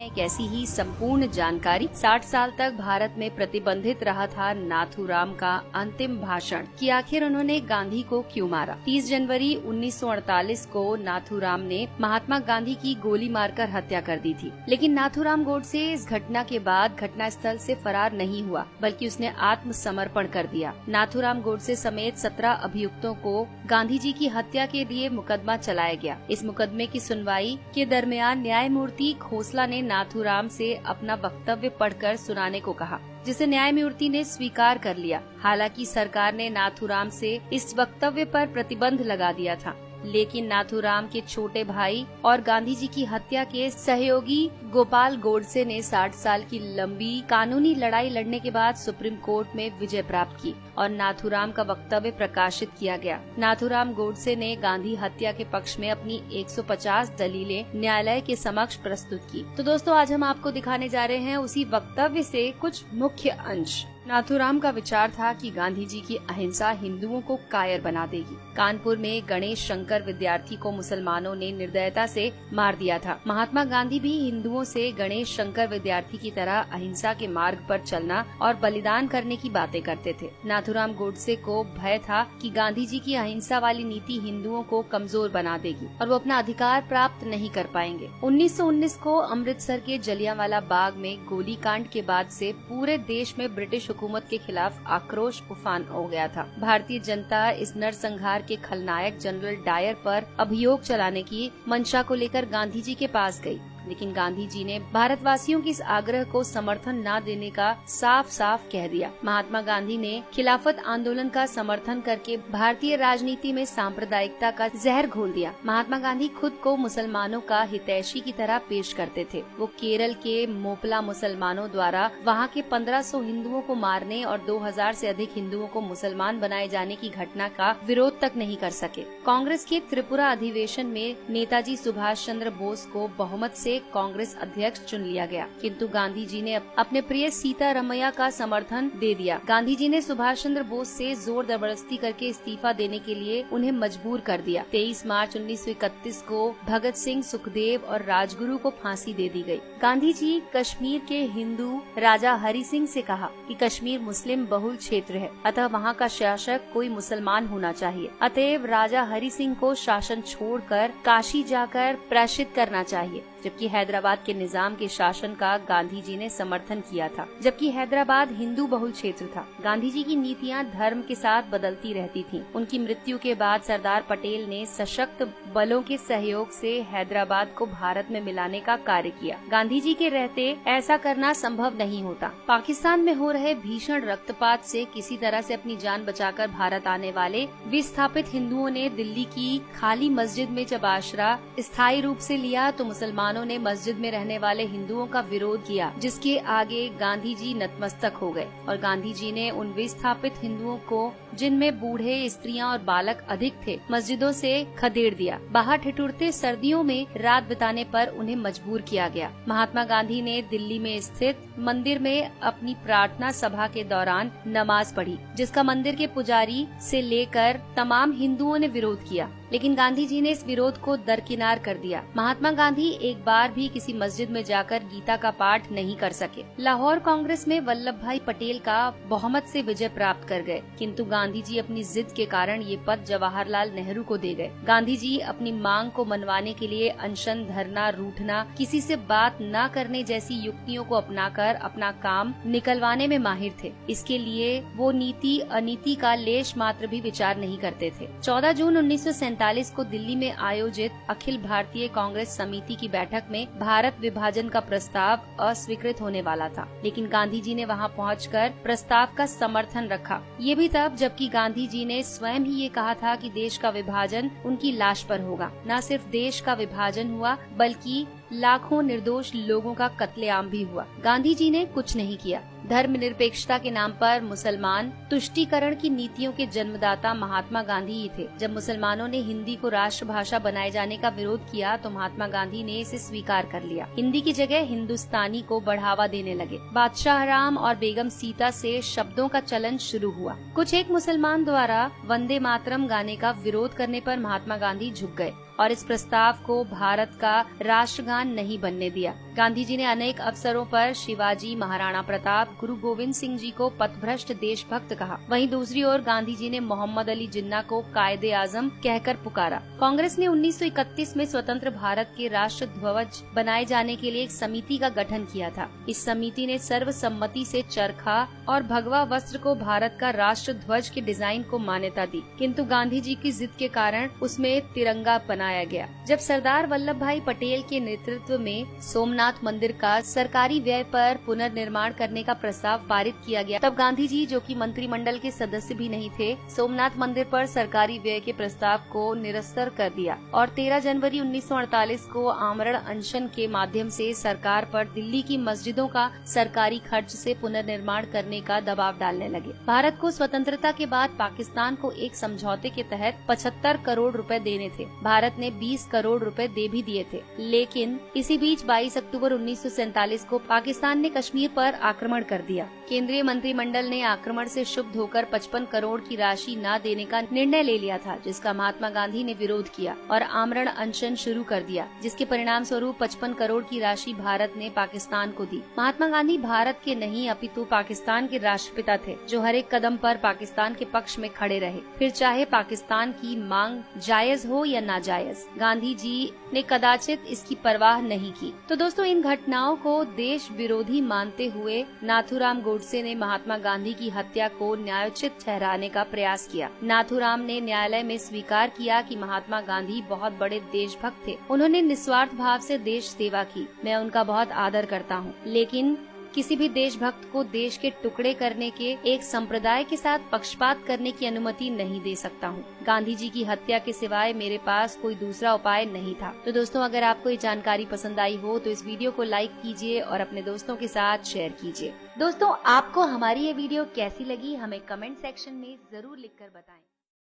एक ऐसी ही संपूर्ण जानकारी। 60 साल तक भारत में प्रतिबंधित रहा था नाथूराम का अंतिम भाषण कि आखिर उन्होंने गांधी को क्यों मारा। 30 जनवरी 1948 को नाथूराम ने महात्मा गांधी की गोली मारकर हत्या कर दी थी। लेकिन नाथूराम गोडसे इस घटना के बाद घटनास्थल से फरार नहीं हुआ, बल्कि उसने आत्मसमर्पण कर दिया। नाथूराम गोडसे समेत 17 अभियुक्तों को गांधी जी की हत्या के लिए मुकदमा चलाया गया। इस मुकदमे की सुनवाई के दरमियान न्यायमूर्ति खोसला ने नाथूराम से अपना वक्तव्य पढ़कर सुनाने को कहा, जिसे न्यायमूर्ति ने स्वीकार कर लिया। हालांकि सरकार ने नाथूराम से इस वक्तव्य पर प्रतिबंध लगा दिया था, लेकिन नाथूराम के छोटे भाई और गांधी जी की हत्या के सहयोगी गोपाल गोडसे ने 60 साल की लंबी कानूनी लड़ाई लड़ने के बाद सुप्रीम कोर्ट में विजय प्राप्त की और नाथूराम का वक्तव्य प्रकाशित किया गया। नाथूराम गोडसे ने गांधी हत्या के पक्ष में अपनी 150 दलीलें न्यायालय के समक्ष प्रस्तुत की। तो दोस्तों, आज हम आपको दिखाने जा रहे हैं उसी वक्तव्य से कुछ मुख्य अंश। नाथूराम का विचार था कि गांधी जी की अहिंसा हिंदुओं को कायर बना देगी। कानपुर में गणेश शंकर विद्यार्थी को मुसलमानों ने निर्दयता से मार दिया था। महात्मा गांधी भी हिंदुओं से गणेश शंकर विद्यार्थी की तरह अहिंसा के मार्ग पर चलना और बलिदान करने की बातें करते थे। नाथूराम गोडसे को भय था कि गांधी जी की अहिंसा वाली नीति हिंदुओं को कमजोर बना देगी और वो अपना अधिकार प्राप्त नहीं कर पाएंगे। 1919 को अमृतसर के जलियांवाला बाग में गोलीकांड के बाद से पूरे देश में ब्रिटिश हुकूमत के खिलाफ आक्रोश उफान हो गया था। भारतीय जनता इस नरसंहार के खलनायक जनरल डायर पर अभियोग चलाने की मंशा को लेकर गांधी जी के पास गई, लेकिन गांधी जी ने भारतवासियों की इस आग्रह को समर्थन न देने का साफ साफ कह दिया। महात्मा गांधी ने खिलाफत आंदोलन का समर्थन करके भारतीय राजनीति में सांप्रदायिकता का जहर घोल दिया। महात्मा गांधी खुद को मुसलमानों का हितैषी की तरह पेश करते थे। वो केरल के मोपला मुसलमानों द्वारा वहाँ के 1500 हिंदुओं को मारने और 2000 से अधिक हिंदुओं को मुसलमान बनाए जाने की घटना का विरोध तक नहीं कर सके। कांग्रेस के त्रिपुरा अधिवेशन में नेताजी सुभाष चंद्र बोस को बहुमत से कांग्रेस अध्यक्ष चुन लिया गया, किंतु गांधी जी ने अपने प्रिय सीतारमैया का समर्थन दे दिया। गांधी जी ने सुभाष चंद्र बोस से जोर जबरदस्ती करके इस्तीफा देने के लिए उन्हें मजबूर कर दिया। 23 मार्च 1931 को भगत सिंह, सुखदेव और राजगुरु को फांसी दे दी गई। गांधी जी कश्मीर के हिंदू राजा हरि सिंह से कहा कि कश्मीर मुस्लिम बहुल क्षेत्र है, अतः वहाँ का शासक कोई मुसलमान होना चाहिए। अतएव राजा हरि सिंह को शासन छोड़कर काशी जाकर प्रायश्चित करना चाहिए। जबकि हैदराबाद के निजाम के शासन का गांधी जी ने समर्थन किया था, जबकि हैदराबाद हिंदू बहुल क्षेत्र था। गांधी जी की नीतियां धर्म के साथ बदलती रहती थीं। उनकी मृत्यु के बाद सरदार पटेल ने सशक्त बलों के सहयोग से हैदराबाद को भारत में मिलाने का कार्य किया। गांधी जी के रहते ऐसा करना संभव नहीं होता। पाकिस्तान में हो रहे भीषण रक्तपात से किसी तरह से अपनी जान बचाकर भारत आने वाले विस्थापित हिंदुओं ने दिल्ली की खाली मस्जिद में जब आश्रय स्थायी रूप से लिया तो मुसलमानों ने मस्जिद में रहने वाले हिंदुओं का विरोध किया, जिसके आगे गांधी जी नतमस्तक हो गए और गांधी जी ने उन विस्थापित हिंदुओं को, जिनमें बूढ़े, स्त्रियां और बालक अधिक थे, मस्जिदों से खदेड़ दिया। बाहर ठिठुरते सर्दियों में रात बिताने पर उन्हें मजबूर किया गया। महात्मा गांधी ने दिल्ली में स्थित मंदिर में अपनी प्रार्थना सभा के दौरान नमाज पढ़ी, जिसका मंदिर के पुजारी से लेकर तमाम हिंदुओं ने विरोध किया, लेकिन गांधी जी ने इस विरोध को दरकिनार कर दिया। महात्मा गांधी एक बार भी किसी मस्जिद में जाकर गीता का पाठ नहीं कर सके। लाहौर कांग्रेस में वल्लभ भाई पटेल का बहुमत से विजय प्राप्त कर गए, किंतु गांधी जी अपनी जिद के कारण ये पद जवाहरलाल नेहरू को दे गए। गांधी जी अपनी मांग को मनवाने के लिए अनशन, धरना, रूठना, किसी से बात न करने जैसी युक्तियों को अपनाकर अपना काम निकलवाने में माहिर थे। इसके लिए वो नीति अनीति का लेश मात्र भी विचार नहीं करते थे। 14 जून 1947 को दिल्ली में आयोजित अखिल भारतीय कांग्रेस समिति की बैठक में भारत विभाजन का प्रस्ताव अस्वीकृत होने वाला था, लेकिन गांधी जी ने वहां पहुंचकर प्रस्ताव का समर्थन रखा। ये भी तब जबकि गांधी जी ने स्वयं ही ये कहा था कि देश का विभाजन उनकी लाश पर होगा। न सिर्फ देश का विभाजन हुआ, बल्कि लाखों निर्दोष लोगों का कत्लेआम भी हुआ। गांधी जी ने कुछ नहीं किया। धर्मनिरपेक्षता के नाम पर मुसलमान तुष्टीकरण की नीतियों के जन्मदाता महात्मा गांधी ही थे। जब मुसलमानों ने हिंदी को राष्ट्रभाषा बनाए जाने का विरोध किया तो महात्मा गांधी ने इसे स्वीकार कर लिया। हिंदी की जगह हिंदुस्तानी को बढ़ावा देने लगे। बादशाह राम और बेगम सीता से शब्दों का चलन शुरू हुआ। कुछ एक मुसलमान द्वारा वंदे मातरम गाने का विरोध करने पर महात्मा गांधी झुक गए और इस प्रस्ताव को भारत का राष्ट्रगान नहीं बनने दिया। गांधी जी ने अनेक अवसरों पर शिवाजी, महाराणा प्रताप, गुरु गोविंद सिंह जी को पथभ्रष्ट देशभक्त कहा। वहीं दूसरी ओर गांधी जी ने मोहम्मद अली जिन्ना को कायदे आजम कहकर पुकारा। कांग्रेस ने 1931 में स्वतंत्र भारत के राष्ट्र ध्वज बनाए जाने के लिए एक समिति का गठन किया था। इस समिति ने सर्वसम्मति से चरखा और भगवा वस्त्र को भारत का राष्ट्र ध्वज के डिजाइन को मान्यता दी, किंतु गांधी जी की जिद के कारण उसमें तिरंगा बनाया गया। जब सरदार वल्लभ भाई पटेल के नेतृत्व में सोमनाथ मंदिर का सरकारी व्यय पर पुनर्निर्माण करने का प्रस्ताव पारित किया गया, तब गांधी जी, जो कि मंत्रिमंडल के सदस्य भी नहीं थे, सोमनाथ मंदिर पर सरकारी व्यय के प्रस्ताव को निरस्तर कर दिया और 13 जनवरी 1948 को आमरण अनशन के माध्यम से सरकार पर दिल्ली की मस्जिदों का सरकारी खर्च से पुनर्निर्माण करने का दबाव डालने लगे। भारत को स्वतंत्रता के बाद पाकिस्तान को एक समझौते के तहत 75 करोड़ रुपए देने थे। भारत ने 20 करोड़ रुपए दे भी दिए थे, लेकिन इसी बीच 22 अक्टूबर 1947 को पाकिस्तान ने कश्मीर पर आक्रमण कर दिया। केंद्रीय मंत्रिमंडल ने आक्रमण से क्षुब्ध होकर 55 करोड़ की राशि न देने का निर्णय ले लिया था, जिसका महात्मा गांधी ने विरोध किया और आमरण अनशन शुरू कर दिया, जिसके परिणाम स्वरूप 55 करोड़ की राशि भारत ने पाकिस्तान को दी। महात्मा गांधी भारत के नहीं अपितु पाकिस्तान के राष्ट्रपिता थे, जो हर एक कदम पर पाकिस्तान के पक्ष में खड़े रहे, फिर चाहे पाकिस्तान की मांग जायज हो या नाजायज। गांधी जी ने कदाचित इसकी परवाह नहीं की। तो दोस्तों, इन घटनाओं को देश विरोधी मानते हुए नाथूराम गोडसे ने महात्मा गांधी की हत्या को न्यायोचित ठहराने का प्रयास किया। नाथूराम ने न्यायालय में स्वीकार किया कि महात्मा गांधी बहुत बड़े देशभक्त थे। उन्होंने निस्वार्थ भाव से देश सेवा की। मैं उनका बहुत आदर करता हूँ, लेकिन किसी भी देशभक्त को देश के टुकड़े करने के एक संप्रदाय के साथ पक्षपात करने की अनुमति नहीं दे सकता हूँ। गांधी जी की हत्या के सिवाय मेरे पास कोई दूसरा उपाय नहीं था। तो दोस्तों, अगर आपको ये जानकारी पसंद आई हो तो इस वीडियो को लाइक कीजिए और अपने दोस्तों के साथ शेयर कीजिए। दोस्तों, आपको हमारी ये वीडियो कैसी लगी हमें कमेंट सेक्शन में जरूर लिखकर बताएं।